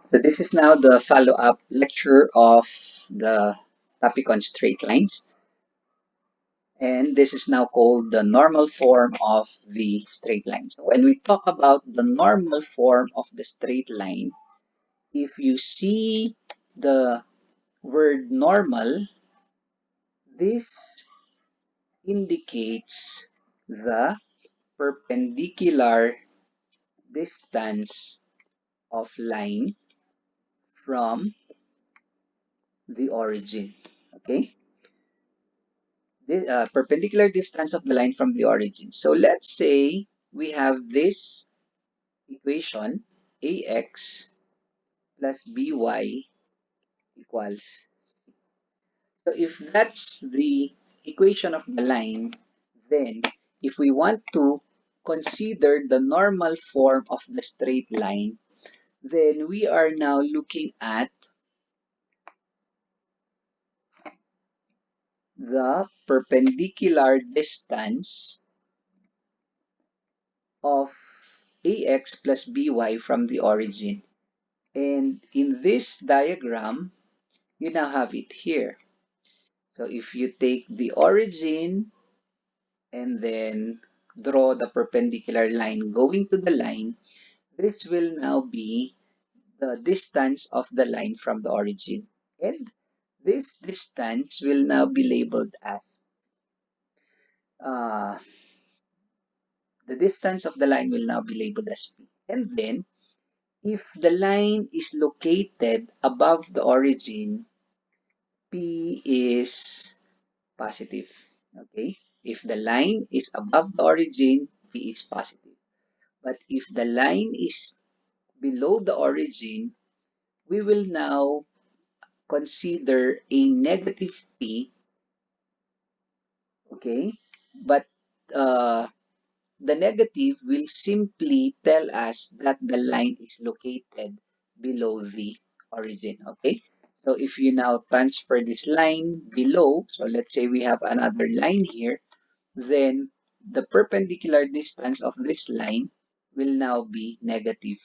So this is now the follow-up lecture of the topic on straight lines. And this is now called the normal form of the straight line. So when we talk about the normal form of the straight line, if you see the word normal, this indicates the perpendicular distance of line from the origin. Okay? The perpendicular distance of the line from the origin. So let's say we have this equation ax plus by equals c. So if that's the equation of the line, then if we want to consider the normal form of the straight line, then we are now looking at the perpendicular distance of ax plus by from the origin. And in this diagram, you now have it here. So if you take the origin and then draw the perpendicular line going to the line, this will now be the distance of the line from the origin. And this distance will now be labeled as uh, the distance of the line will now be labeled as P. And then if the line is located above the origin, P is positive. Okay? If the line is above the origin, P is positive. But if the line is below the origin, we will now consider a negative P. Okay? But uh, the negative will simply tell us that the line is located below the origin. Okay? So if you now transfer this line below, so let's say we have another line here, then the perpendicular distance of this line will now be negative.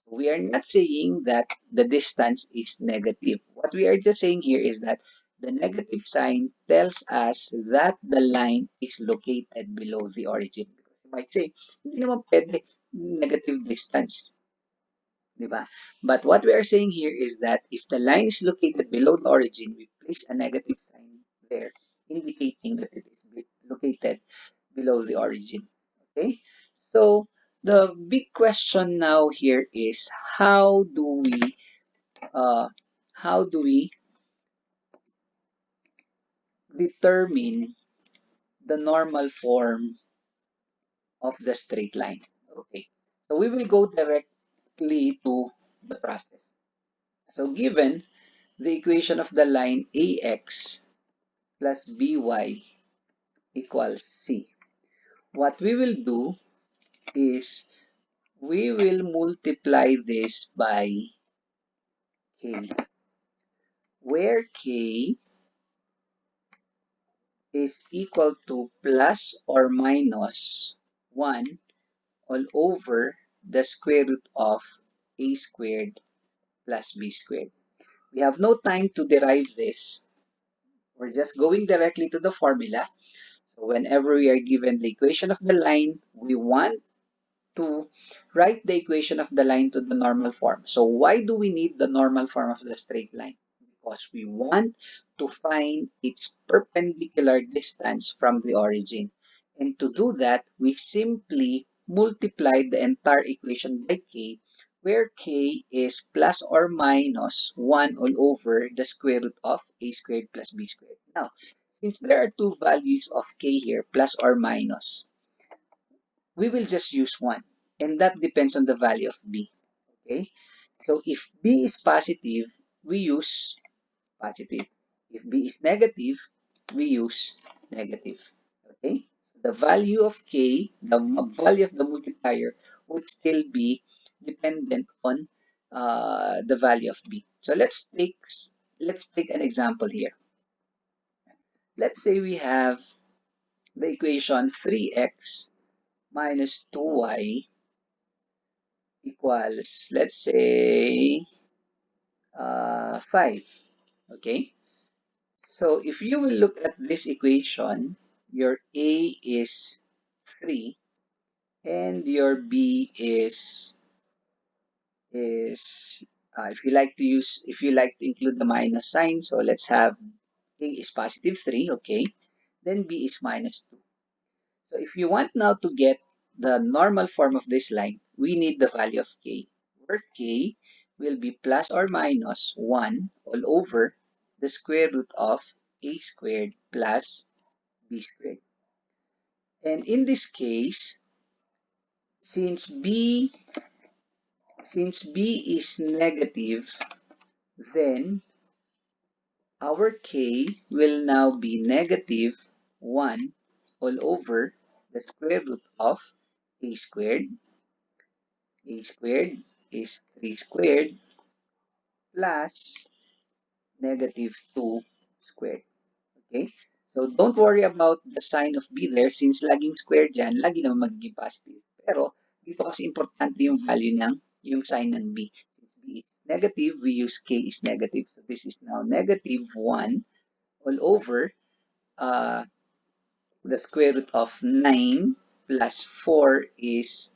We are not saying that the distance is negative. What we are just saying here is that the negative sign tells us that the line is located below the origin. Because you might say, hindi naman pwede negative distance. Diba? But what we are saying here is that if the line is located below the origin, we place a negative sign there, indicating that it is located below the origin. Okay, so the big question now here is uh, how do we determine the normal form of the straight line? Okay, so we will go directly to the process. So given the equation of the line ax plus by equals c, what we will do is we will multiply this by k, where k is equal to plus or minus 1 all over the square root of a squared plus b squared. We have no time to derive this. We're just going directly to the formula. So whenever we are given the equation of the line, we want to write the equation of the line to the normal form. So why do we need the normal form of the straight line? Because we want to find its perpendicular distance from the origin. And to do that, we simply multiply the entire equation by k, where k is plus or minus 1 all over the square root of a squared plus b squared. Now, since there are two values of k here, plus or minus, we will just use one, and that depends on the value of b. Okay, so if b is positive, we use positive. If b is negative, we use negative. Okay, the value of k, the value of the multiplier, would still be dependent on the value of b. So let's take an example here. Let's say we have the equation 3x minus 2y equals, let's say, 5. Okay? So if you will look at this equation, your A is 3 and your B is if you like to include the minus sign, so let's have A is positive 3, okay? Then B is minus 2. So if you want now to get the normal form of this line, we need the value of K, where K will be plus or minus 1 all over the square root of A squared plus B squared. And in this case, since B is negative, then our K will now be negative 1 all over the square root of A squared. A squared is 3 squared plus negative 2 squared. Okay? So, don't worry about the sign of B there since laging square dyan, lagi naman magiging positive. Pero, dito kasi importante yung value ng yung sign ng B. Since B is negative, we use K is negative. So, this is now negative 1 all over the square root of 9 plus 4 is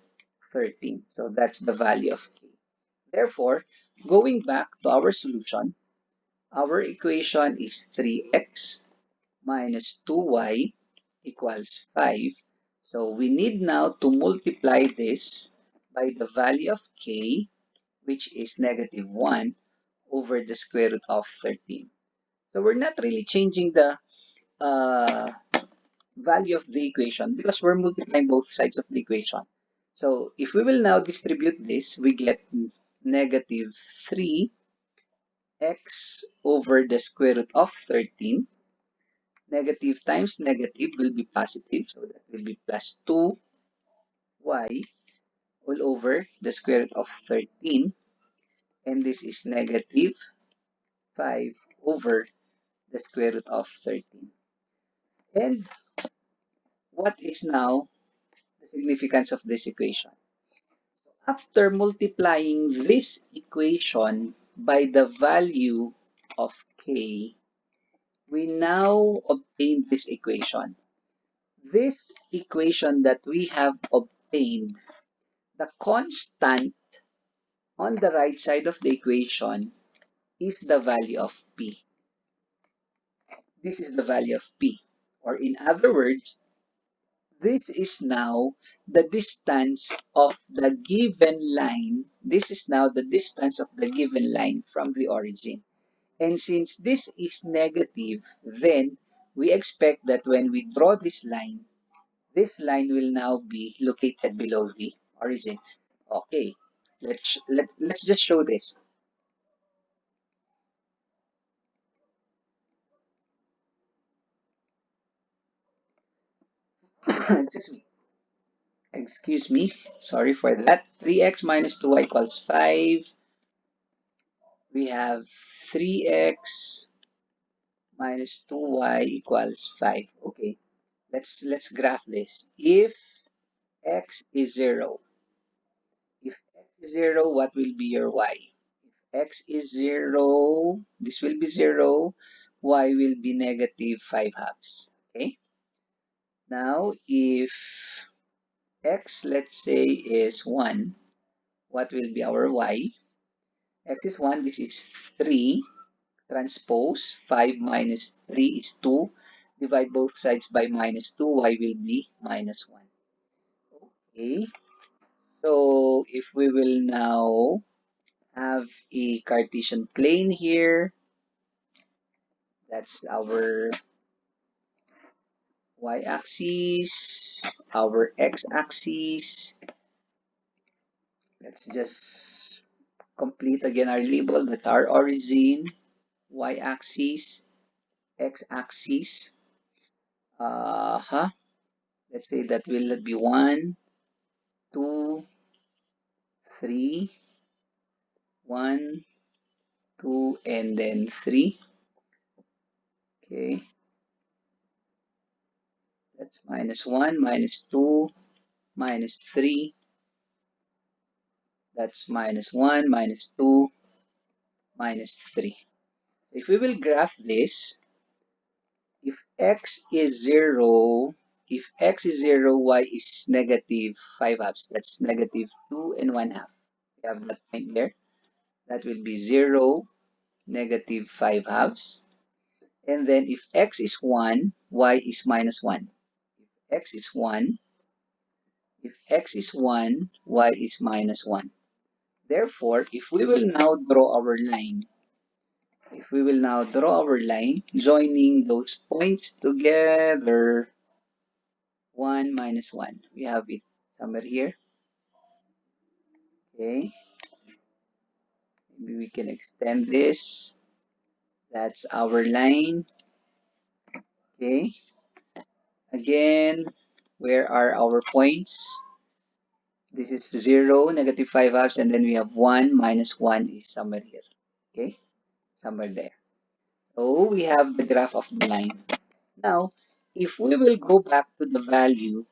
13. So, that's the value of K. Therefore, going back to our solution, our equation is 3x minus 2y equals 5. So we need now to multiply this by the value of k, which is negative 1 over the square root of 13. So we're not really changing the value of the equation because we're multiplying both sides of the equation. So if we will now distribute this, we get negative 3 x over the square root of 13. Negative times negative will be positive, so that will be plus 2y all over the square root of 13. And this is negative 5 over the square root of 13. And what is now the significance of this equation? After multiplying this equation by the value of k, we now obtain this equation. This equation that we have obtained, the constant on the right side of the equation is the value of p. This is the value of p. Or in other words, this is now the distance of the given line. This is now the distance of the given line from the origin. And since this is negative, then we expect that when we draw this line will now be located below the origin. Okay, let's just show this. excuse me sorry for that. 3x minus 2y equals 5. We have 3x minus 2y equals 5. Okay, let's graph this. If x is 0, what will be your y? If x is 0, this will be 0, y will be negative 5 halves. Okay, now if x, let's say, is 1, what will be our y? X is 1, this is 3, transpose, 5 minus 3 is 2, divide both sides by minus 2, y will be minus 1. Okay, so if we will now have a Cartesian plane here, that's our y-axis, our x-axis. Let's just complete again our label with our origin, y-axis, x-axis. Let's say that will be 1, 2, 3, 1, 2, and then 3. Okay, that's minus 1, minus 2, minus 3. That's minus 1, minus 2, minus 3. So if we will graph this, if x is 0, if x is 0, y is negative 5 halves. That's negative 2 and 1 half. We have that point there. That will be 0, negative 5 halves. And then if x is 1, y is minus 1. If x is 1, if x is 1, y is minus 1. Therefore, if we will now draw our line, if we will now draw our line, joining those points together, 1 minus 1. We have it somewhere here. Okay. Maybe we can extend this. That's our line. Okay. Again, where are our points? This is 0, negative 5 halves, and then we have 1 minus 1 is somewhere here. Okay. Somewhere there. So we have the graph of the line. Now, if we will go back to the value,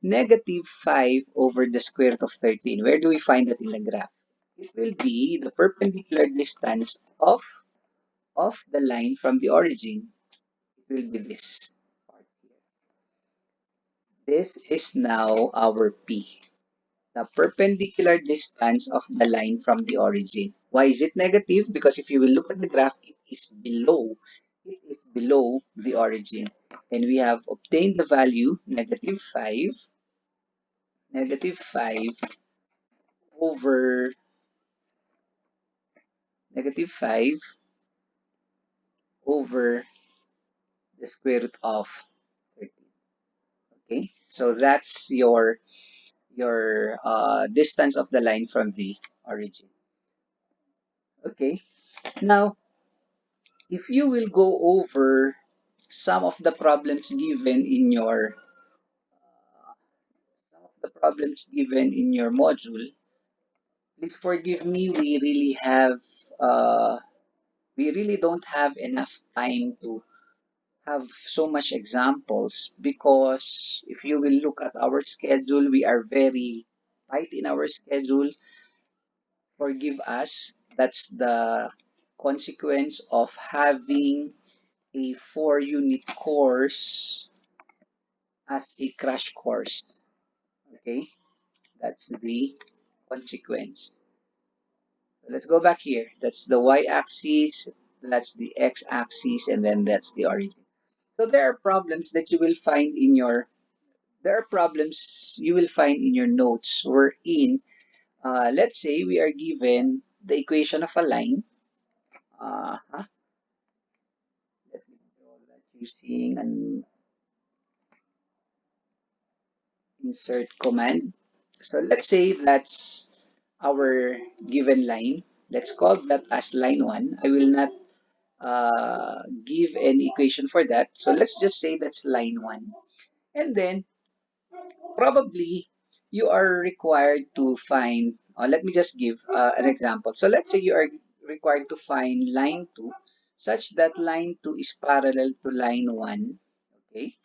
negative 5 over the square root of 13, where do we find that in the graph? It will be the perpendicular distance of the line from the origin. It will be this part here. This is now our P, the perpendicular distance of the line from the origin. Why is it negative? Because if you will look at the graph, it is below the origin. And we have obtained the value negative 5 over negative 5 over the square root of 13. Okay, so that's your distance of the line from the origin. Okay, now if you will go over some of the problems given in your module, please forgive me. We really don't have enough time to have so much examples, because if you will look at our schedule, we are very tight in our schedule. Forgive us. That's the consequence of having a 4-unit course as a crash course. Okay, that's the consequence. Let's go back here. That's the y-axis, that's the x-axis, and then that's the origin. So there are problems that you will find in your notes wherein, let's say we are given the equation of a line. Let me draw that using an insert command. So let's say that's our given line. Let's call that as line 1. I will not give an equation for that. So let's just say that's line 1. And then probably you are required to find, let me just give an example. So let's say you are required to find line 2 such that line 2 is parallel to line 1. Okay.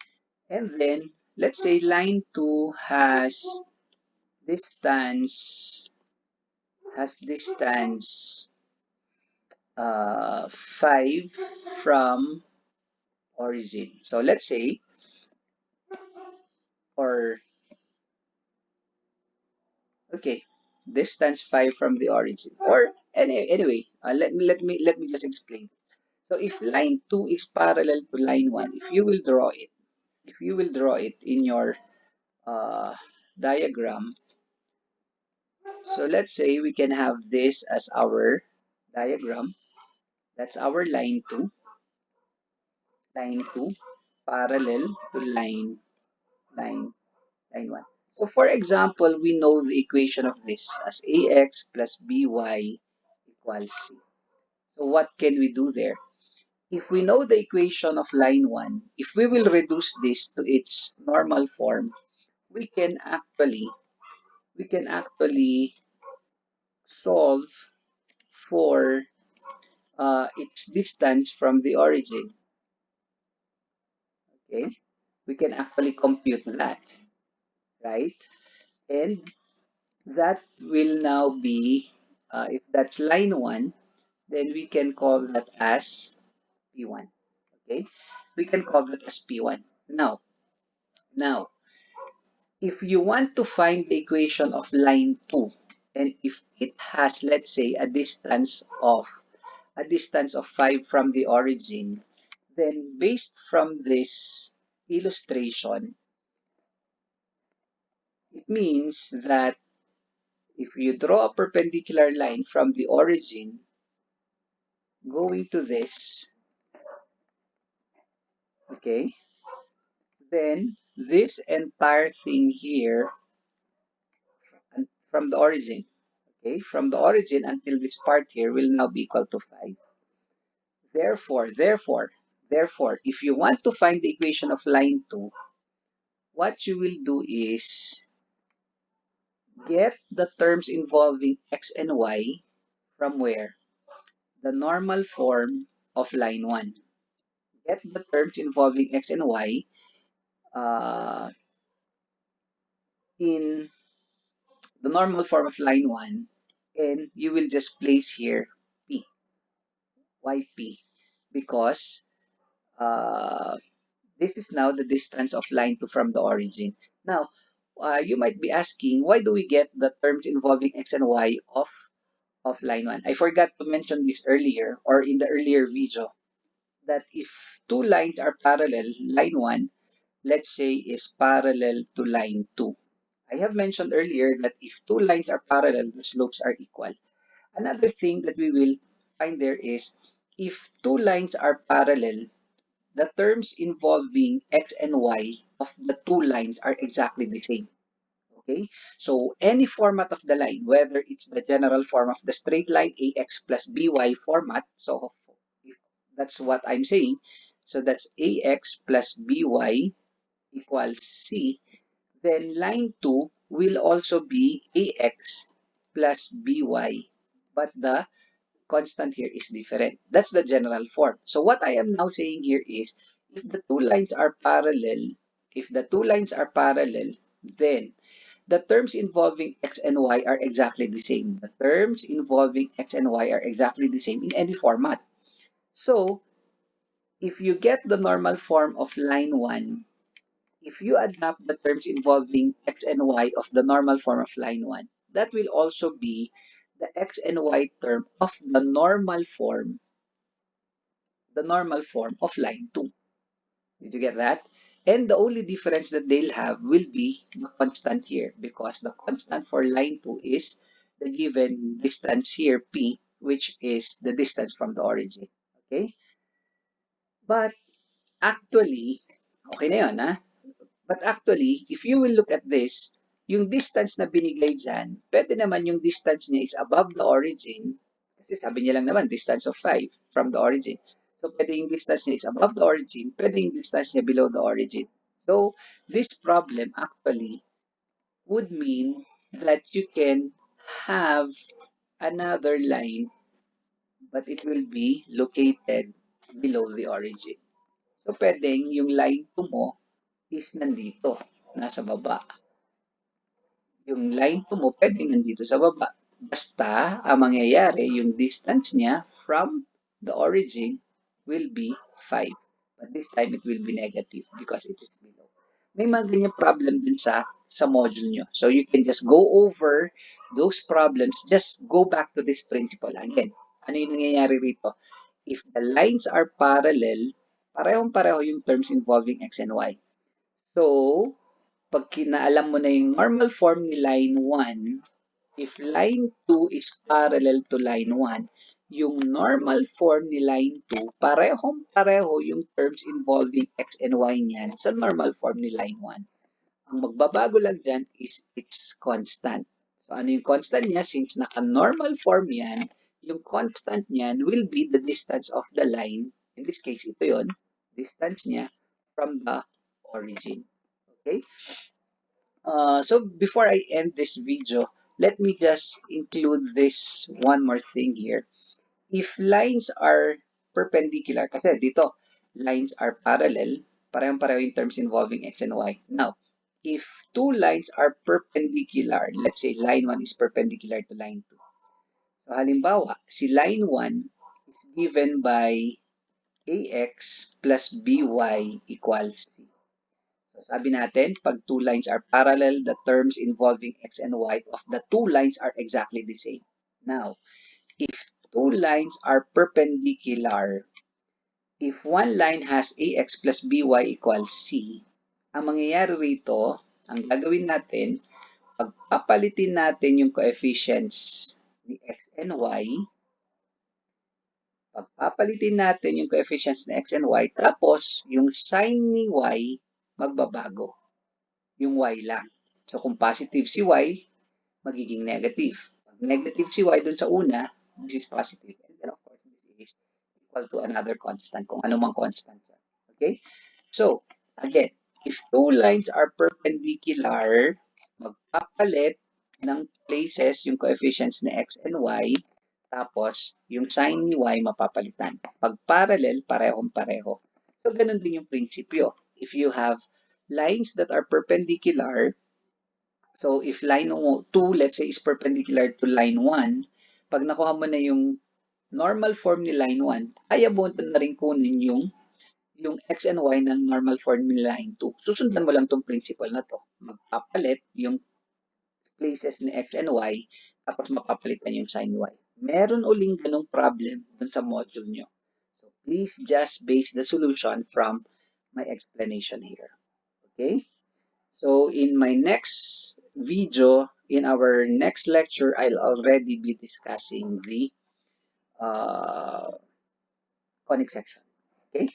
And then let's say line 2 distance has distance 5 from origin. So let's say, or okay, distance 5 from the origin. Or anyway, let me just explain. So if line 2 is parallel to line 1, if you will draw it in your uh, diagram, so let's say we can have this as our diagram. That's our line 2 parallel to line line 1. So for example, we know the equation of this as ax plus by equals c. So what can we do there? If we know the equation of line 1, if we will reduce this to its normal form, we can actually solve for its distance from the origin. Okay, we can actually compute that, right? And that will now be, if that's line 1, then we can call that as P1. Okay? We can call that as P1. Now, if you want to find the equation of line 2, and if it has, let's say, a distance of 5 from the origin, then based from this illustration, it means that if you draw a perpendicular line from the origin going to this, okay, then this entire thing here from the origin, okay, from the origin until this part here will now be equal to 5. Therefore, if you want to find the equation of line 2, what you will do is get the terms involving x and y from where? The normal form of line 1. Get the terms involving x and y uh, in the normal form of line 1, and you will just place here p, yp, because uh, this is now the distance of line 2 from the origin. Now, you might be asking, why do we get the terms involving x and y of line 1? I forgot to mention this earlier or in the earlier video that if two lines are parallel, line 1, let's say, is parallel to line 2. I have mentioned earlier that if two lines are parallel, the slopes are equal. Another thing that we will find there is if two lines are parallel, the terms involving x and y of the two lines are exactly the same. Okay, so any format of the line, whether it's the general form of the straight line ax plus by format, so if that's what I'm saying, so that's ax plus by equals c, then line 2 will also be ax plus by, but the constant here is different. That's the general form. So what I am now saying here is, if the two lines are parallel, then the terms involving x and y are exactly the same. The terms involving x and y are exactly the same in any format. So if you get the normal form of line 1, if you adapt the terms involving x and y of the normal form of line 1, that will also be the x and y term of the normal form of line 2. Did you get that? And the only difference that they'll have will be the constant here, because the constant for line 2 is the given distance here, p, which is the distance from the origin. Okay? But actually, okay na yun, ha? But actually, if you will look at this, yung distance na binigay dyan, pwede naman yung distance niya is above the origin, kasi sabi niya lang naman, distance of 5 from the origin. So, pwede yung distance niya is above the origin, pwede yung distance niya below the origin. So, this problem actually would mean that you can have another line, but it will be located below the origin. So, pwedeng yung line 2 mo is nandito, nasa baba. Yung line 2 mo pwedeng nandito sa baba. Basta, ang mangyayari, yung distance niya from the origin will be 5. But this time, it will be negative because it is below. May mga ganyan problem din sa module nyo. So, you can just go over those problems. Just go back to this principle. Again, ano yung nangyayari rito? If the lines are parallel, parehong-pareho yung terms involving x and y. So, pag kinaalam mo na yung normal form ni line 1, if line 2 is parallel to line 1, yung normal form ni line 2, parehong-pareho yung terms involving x and y niyan sa normal form ni line 1. Ang magbabago lang dyan is its constant. So, ano yung constant niya? Since naka-normal form yan, yung constant niyan will be the distance of the line. In this case, ito yon, distance niya from the origin. Okay? So before I end this video, let me just include this one more thing here. If lines are perpendicular, kasi dito, lines are parallel, parehong-pareho in terms involving x and y. Now, if two lines are perpendicular, let's say line 1 is perpendicular to line 2. So halimbawa, si line 1 is given by ax plus by equals c. So sabi natin, pag two lines are parallel, the terms involving x and y of the two lines are exactly the same. Now, if two lines are perpendicular, if one line has ax plus by equals c, ang mangyayari rito, ang gagawin natin, pagpapalitin natin yung coefficients ni x and y, tapos yung sign ni y, magbabago. Yung y lang. So kung positive si y, magiging negative. Pag negative si y dun sa una, this is positive. And then of course, this is equal to another constant, kung ano mang constant. Okay? So, again, if two lines are perpendicular, magpapalit ng places yung coefficients ni x and y, tapos yung sign ni y mapapalitan. Pag parallel, parehong-pareho. So, ganun din yung prinsipyo. If you have lines that are perpendicular, so if line 2, let's say, is perpendicular to line 1, pag nakuha mo na yung normal form ni line 1, ay abutan na rin kunin yung x and y ng normal form ni line 2. Susundan mo lang tong principle na to. Magpapalit yung places ni x and y, tapos mapapalitan yung sign y. Meron uling ganong problem dun sa module nyo. So please just base the solution from my explanation here. Okay? So in my next video, in our next lecture, I'll already be discussing the conic section. Okay?